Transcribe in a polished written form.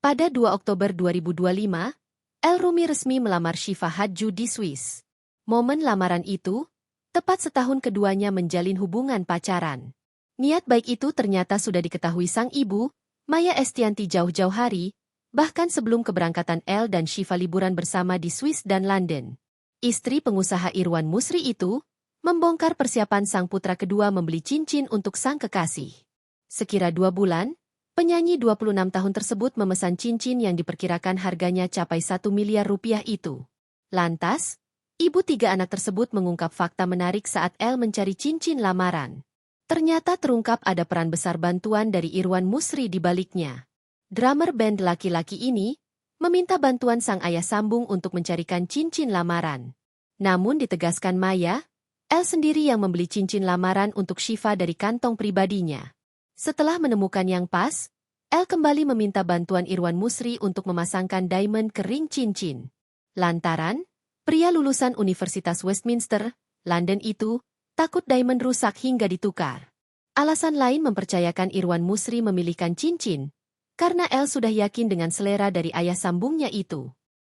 Pada 2 Oktober 2025, El Rumi resmi melamar Syifa Hadju di Swiss. Momen lamaran itu, tepat setahun keduanya menjalin hubungan pacaran. Niat baik itu ternyata sudah diketahui sang ibu, Maya Estianty jauh-jauh hari, bahkan sebelum keberangkatan El dan Syifa liburan bersama di Swiss dan London. Istri pengusaha Irwan Musri itu membongkar persiapan sang putra kedua membeli cincin untuk sang kekasih. Sekira 2 bulan, penyanyi 26 tahun tersebut memesan cincin yang diperkirakan harganya capai 1 miliar rupiah itu. Lantas, ibu 3 anak tersebut mengungkap fakta menarik saat El mencari cincin lamaran. Ternyata terungkap ada peran besar bantuan dari Irwan Musri di baliknya. Drummer band laki-laki ini meminta bantuan sang ayah sambung untuk mencarikan cincin lamaran. Namun ditegaskan Maya, El sendiri yang membeli cincin lamaran untuk Syifa dari kantong pribadinya. Setelah menemukan yang pas, El kembali meminta bantuan Irwan Musri untuk memasangkan diamond ke ring cincin. Lantaran, pria lulusan Universitas Westminster, London itu, takut diamond rusak hingga ditukar. Alasan lain mempercayakan Irwan Musri memilihkan cincin, karena El sudah yakin dengan selera dari ayah sambungnya itu.